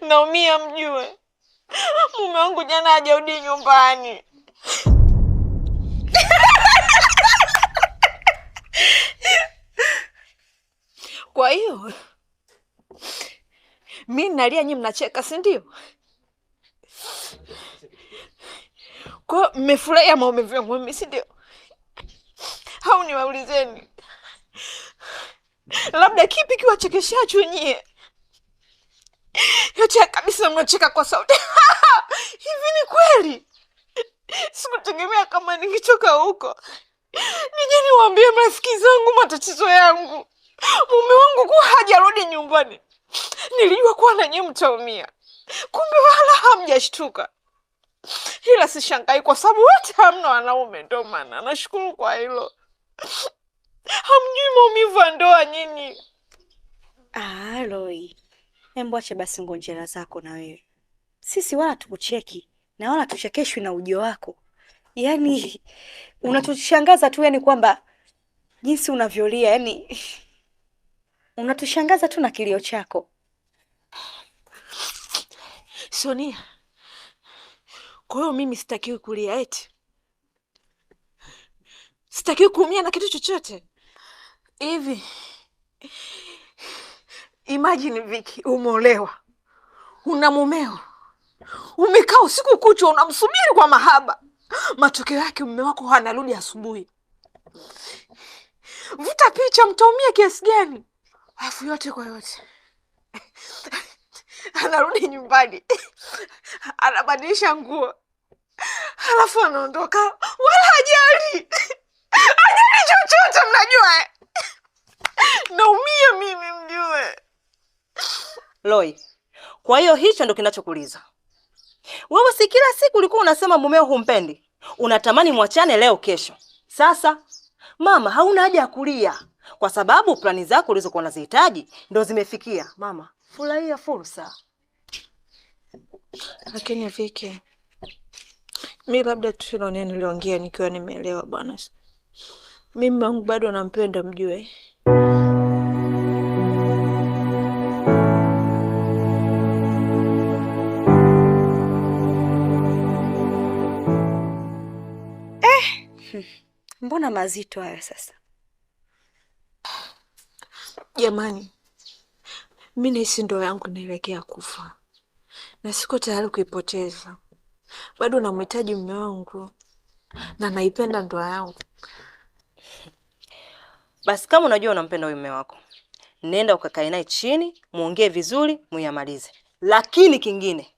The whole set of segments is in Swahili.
Naumia mjue. Mume wangu jana hajarudi nyumbani. Kwa hiyo mimi nalia, nyinyi mnacheka, si ndio? Kwa mmefurahia maumivu yangu mimi, si ndio? Au niwaulizeni, labda kipi kiwachekeshacho nyie? Yote kabisa mnacheka kwa sauti. Hivi ni kweli? Sikutegemea kama ningechoka huko nije niwaambie marafiki zangu matatizo yangu. Mume wangu kuwa hajarudi nyumbani. Nilijua kuwa na nyinyi mtaumia, kumbe wala hamjashtuka. Ila sishangai kwa sababu wote hamna wanaume, ndio maana nashukuru kwa hilo. Hamjui maumivu ya ndoa nyinyi. Roy, hebu acha basi ngonjera zako na wewe. Sisi wala tukucheki na wala tuchekeshwi na ujio wako. Yaani unatushangaza tu, yani kwamba jinsi unavyolia, yani unatushangaza tu na kilio chako. Sonia, kwa hiyo mimi sitakiwi kulia eti? Sitakiwi kuumia na kitu chochote? Hivi imagine Vicky, umeolewa, una mumeo, umekaa usiku kucha unamsubiri kwa mahaba, matokeo yake mume wako anarudi asubuhi. Vuta picha, mtaumia kiasi gani? Alafu yote kwa yote anarudi nyumbani, anabadilisha nguo, alafu anaondoka, wala hajali chochote. Mnajua naumia mimi, mjue. Roy, kwa hiyo hicho ndo kinachokuliza wewe? Si kila siku ulikuwa unasema mumeo humpendi, unatamani mwachane leo kesho. Sasa mama, hauna haja ya kulia, kwa sababu plani zako ulizokuwa unazihitaji ndo zimefikia. Mama, furahia fursa. Lakini Vicky, mimi labda tu hilo neno niliongea nikiwa nimeelewa bwana. Mimi wangu bado nampenda, mjue. Mbona mazito haya sasa? Jamani, mimi nahisi ndoa yangu inaelekea kufa na siko tayari kuipoteza. Bado namhitaji mume wangu na naipenda ndoa yangu. Basi kama unajua unampenda mume wako, nenda ukakae naye chini, muongee vizuri, muyamalize. Lakini kingine,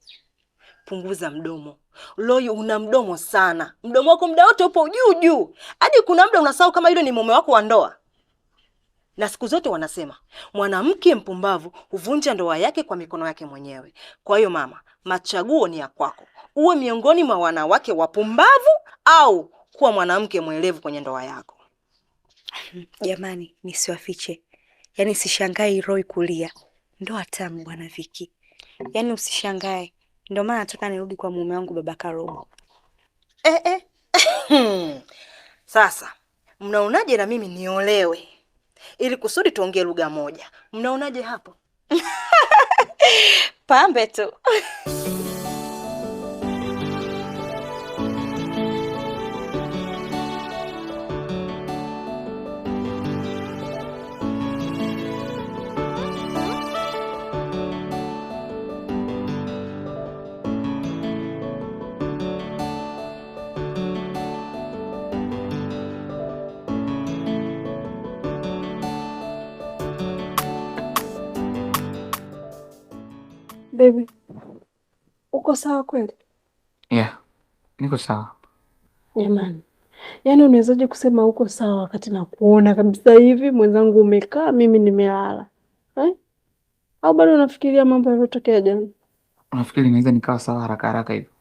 punguza mdomo. Roy, una mdomo sana. Mdomo wako muda wote upo juu juu. Hadi kuna muda unasahau kama yule ni mume wako wa ndoa. Na siku zote wanasema, mwanamke mpumbavu huvunja ndoa yake kwa mikono yake mwenyewe. Kwa hiyo mama, machaguo ni ya kwako. Uwe miongoni mwa wanawake wapumbavu au kuwa mwanamke mwelevu kwenye ndoa yako. Jamani, nisiwafiche. Yaani sishangai Roy kulia. Ndoa tamu bwana Vicky. Yaani usishangae. Ndio maana nataka nirudi kwa mume wangu baba Karobo. Sasa, mnaonaje na mimi niolewe? Ili kusudi tuongee lugha moja. Mnaonaje hapo? Pambe tu. Baby, uko sawa kweli? Yeah, niko sawa. Jamani, yaani unawezaje kusema uko sawa wakati nakuona kabisa hivi mwenzangu umekaa, mimi nimelala eh? Au bado unafikiria mambo yaliyotokea jana? Unafikiri naweza nikawa sawa haraka haraka hivyo?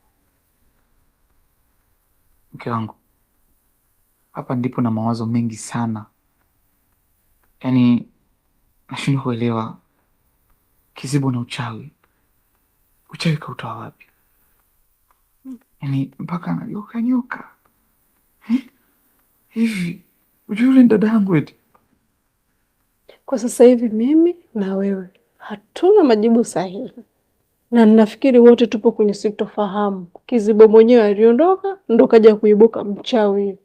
Mke wangu, hapa ndipo na mawazo mengi sana. Yaani nashindwa kuelewa Kizibo na uchawi. Uchawi kautoa wapi? Yaani mpaka anageuka nyoka. Hivi ujue yule dada yangu eti? Kwa sasa hivi mimi na wewe hatuna majibu sahihi. na ninafikiri wote tupo kwenye sitofahamu. Kizibo mwenyewe aliondoka, ndo kaja kuibuka mchawi.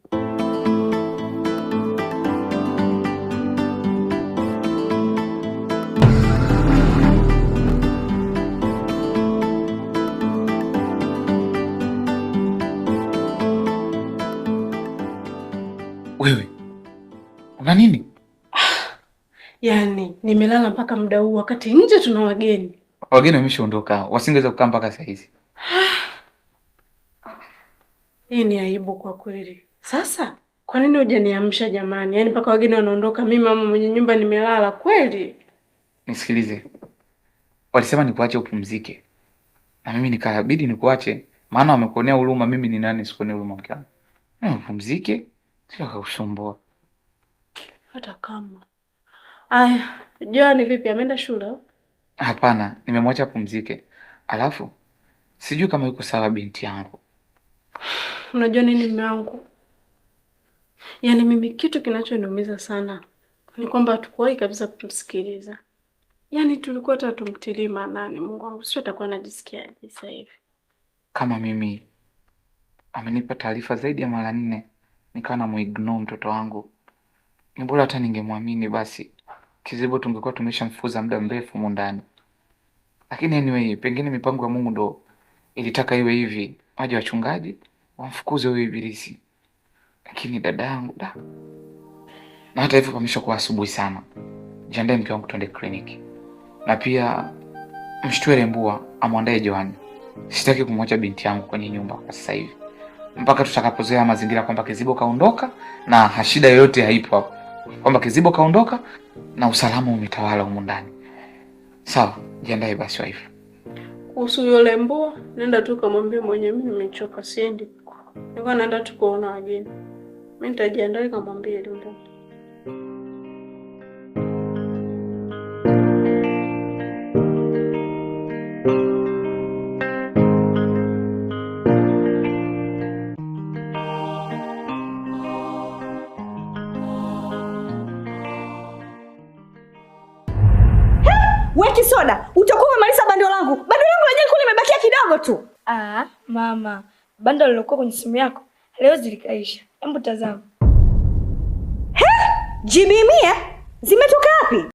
Wewe una nini? Yaani nimelala mpaka muda huu wakati nje tuna wageni. Wageni wameshaondoka, wasingeweza kukaa mpaka saa hizi. Hii ni aibu kwa kweli. Sasa kwa nini hujaniamsha jamani? Yaani mpaka wageni wanaondoka, mimi mama mwenye nyumba nimelala kweli? Nisikilize, walisema nikuache upumzike, na mimi nikabidi nikuache, maana wamekuonea huruma. Mimi ni nani sikuonea huruma mke wangu? Upumzike, sio kausumbua. Hata kama aya, Joani vipi, ameenda shule? Hapana, nimemwacha pumzike. Alafu sijui kama yuko sawa binti yangu. Unajua nini mume wangu? Yaani mimi kitu kinachoniumiza sana ni kwamba hatukuwahi kabisa kumsikiliza. Yaani tulikuwa hata tumtilii maanani. Mungu wangu, sio atakuwa anajisikiaje sasa hivi? Kama mimi amenipa taarifa zaidi ya mara 4 nikawa namuignore mtoto wangu. Ni bora hata ningemwamini basi. Kizibo tungekuwa tumeshamfuza muda mrefu humu ndani. Lakini anyway, pengine mipango ya Mungu ndo ilitaka iwe hivi. Waje wachungaji wamfukuze huyo ibilisi. Lakini dada yangu da. Na hata hivyo pameshakuwa asubuhi sana. Jiandae mke wangu twende kliniki. Na pia mshtue Rembua amwandae Joani. Sitaki kumwacha binti yangu kwenye nyumba kwa sasa hivi. Mpaka tutakapozoea mazingira kwamba Kizibo kaondoka na shida yoyote haipo hapo. Kwamba Kizibo kaondoka na usalama umetawala humu ndani. Sawa, jiandae basi wife. Kuhusu yule Mbua, nenda tu kamwambie mwenye mimi nimechoka siendi. Nilikuwa naenda tu kuona wageni. Mimi nitajiandaa kamwambie ile ndo. Weki soda, utakuwa umemaliza bando langu. Bando langu lenyewe kule limebakia kidogo tu. Mama, bando lilokuwa kwenye simu yako leo zilikaisha. Hebu tazama. GB 100 zimetoka wapi?